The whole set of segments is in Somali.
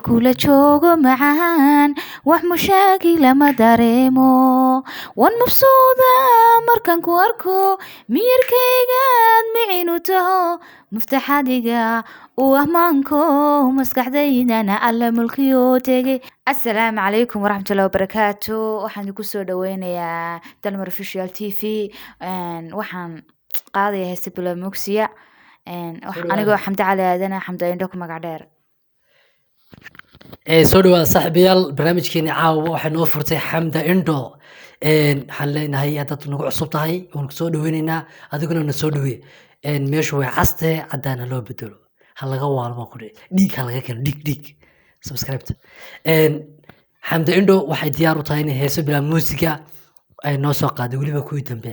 kula joogo macaan wax mushaakila ma dareemo waan mabsuuda markaan ku arko miyirkaygaad micinu taho muftaxadiga uu ahmaanko maskaxdaydana alla mulkiyo tegay. Assalaamu calaykum waraxmatullahi wabarakaatu. Waxaan idinku soo dhaweynayaa Dalmar Official TV. Waxaan qaadaya heesta Bila Mugsiya anigoo Xamdi Cali Aadana Xamdi Indho ku magac dheer. soo dhawaada saaxiibayaal barnaamijkeeni caawa waxay noo furtay Xamda Indho waxaan leenahay haddaad nagu cusub tahay waan ku soo dhaweynaynaa adiguna na soo dhaweey meeshu way caste caddaana loo bedelo ha laga waalmo ku dhiig ha laga keeno dhiig subscribe Xamda Indho waxay diyaar u tahay inay heeso bilaa muusiga ay noo soo qaaday weliba kuwii dambe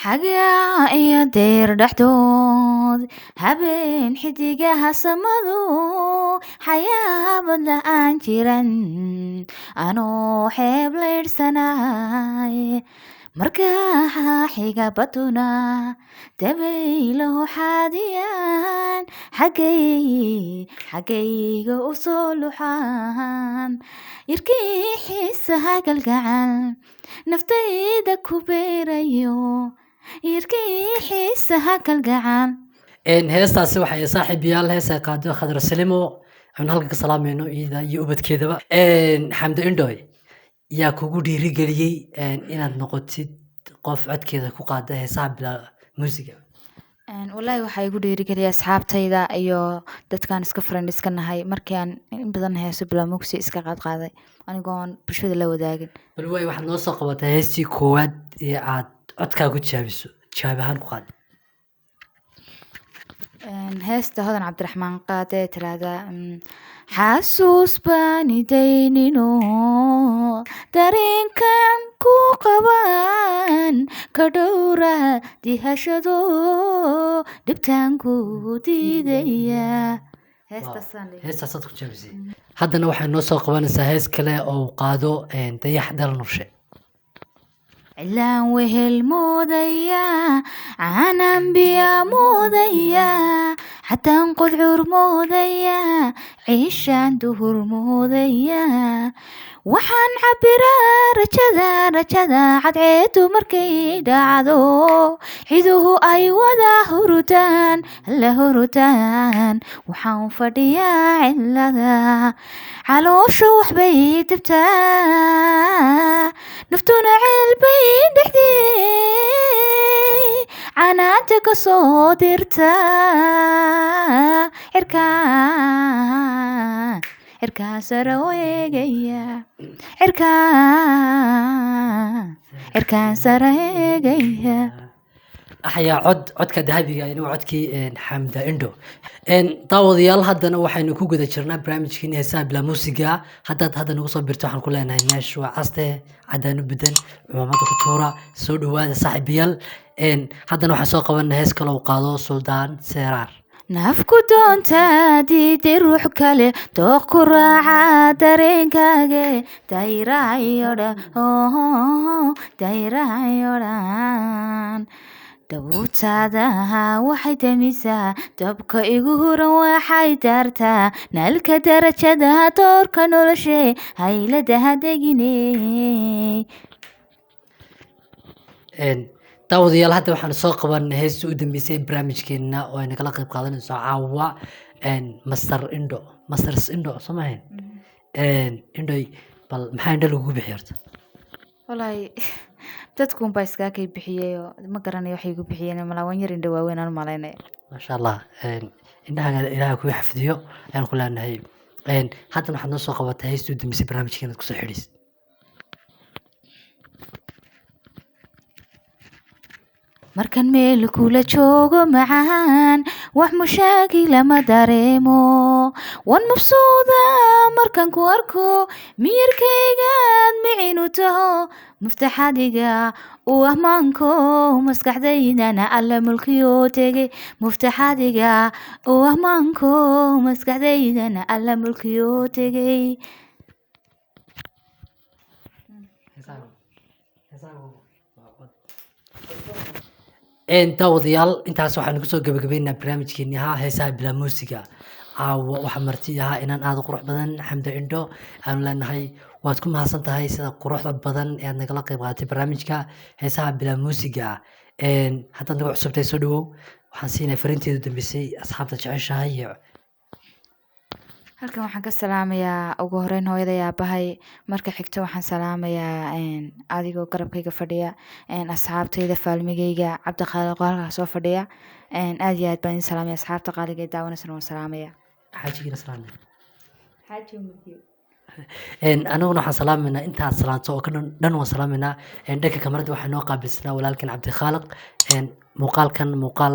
xagaa iyo deyr dhexdood habeen xidigaha samadu xayaabad la'aan jiran anoo xeeb laydhsanaay markaa xiga baduna dabaylo xaadiyaan xaggayga u soo luxaan irkii xiisaha galgacal naftayda ku beerayo irkii xiisaha galgacal. heestaasi waxay saaxiibayaal heesa qaado Khadra Salimo aan halka ka salaamayno iyada iyo ubadkeedaba Xamda Indho yaa kugu dhiirigeliyey inaad noqotid qof codkeeda ku qaada heesaha bilaa muusiga wallaahi waxaa igu dhiirigeliyay asxaabtayda iyo dadkaan iska friend iska nahay markii aan in badan heeso bilaa mugsi iska qaaday anigoon bulshada la wadaagin. bal waay waxaad noo soo qabatay heestii koowaad ee aad codkaa ku jaabiso jawaab ahaan ku qaad heesta Hodan Cabdiraxmaan qaade tiraahda xasuus baan idaynino dareenkan ku qaban ka dhowra dihashado dhibtaan ku diidaya. heestaasaad ku jaabisay haddana waxay noo soo qabanaysaa hees kale oo uu qaado Dayax Dal Nurshe cilaan wehel moodaya caanaan biya moodaya xataan qudcur moodaya ciishaan duhur moodaya waxaan cabiraa rajada cadceedu markay dhacdo ciduhu ay wada hurudaan la hurudaan waxaan fadhiyaa cilada caloosha waxbay dibtaa naftuna ceelbay dhexdii canaanta ka soo dirta cirkaan sare eegaya cirkaan sare eegaya axyaa codka dahabiga inuu codkii Xamda Indho daawadayaal haddana waxaynu ku guda jirnaa barnaamijkeeni heesaha bilaa muusiga haddaad hadda nagu soo birto waxaan ku leenahay meeshu waa caste caddaanu bedan cumaamada ku tuura soo dhawaada saaxiibayaal haddana waxaan soo qabanaa hees kale oo qaado Suldaan Seeraar nafku doontaa diiday ruux kale dooq ku raaca dareenkaaga dayrayodhan dabuutaada waxay damisaa dabka igu huran waxay daartaa nalka darajada doorka noloshe hayladaha degine. daawadayaal hadda waxaan soo qabanay heestii u dambeysay barnaamijkeena oo ay nagala qayb qaadanayso caawa Master Indho soo maahayn Indhoy bal maxaa indho lagugu bixi horta wallaahi dadkuun baa iskaa kay bixiyeyoo ma garanayo waxay igu bixiyeen malaawan yar indho waaweyn aan malaynaya maasha allah indhahaga ilaaha kugu xafdiyo ayaan ku leenahay haddan waxaad noo soo qabatay heestii u dambeysay barnaamijkeena aad kusoo xidhaysid markan meel kula joogo macaan wax mushaakila ma dareemo waan mabsuuda markaan ku arko miyirkaygaad micinu taho muftaxadiga uu ahmaanko maskaxdaydana alla mulkiyo tegay muftaxadiga uu ahmaanko maskaxdaydana alla mulkiyo tegay. daawadayaal intaas waxaanu kusoo gabagabeynaa barnaamijkeeni ahaa heesaha bilaa muusiga caawa waxaa marti ahaa inaan aad u qurux badan xamda indho aan leenahay waad ku mahadsan tahay sida quruxda badan ee aad nagala qayb qaadatay barnaamijka heesaha bilaa muusiga ah haddaad nagu cusubtay soo dhawow waxaan siinay fariinteedu dambeysay asxaabta jeceshahay iyo halkan waxaan ka salaamayaa ugu horeyn hooyaday aabahay marka xigto waxaan salaamayaa adigoo garabkayga fadhiya asxaabtayda faalmigayga cabdiqaaliq oo halkaa soo fadhiya aad iyo aad baan idin salaamaya asxaabta qaaliga ee daawanaysana waan salaamaya xaajigiina salaamay xaaji umadiyo anaguna waxaan salaameynaa intaad salaanto oo dhan waan salaameynaa dhanka kamarada waxaa noo qaabilsanaa walaalkan cabdikhaaliq muuqaalkan muuqaal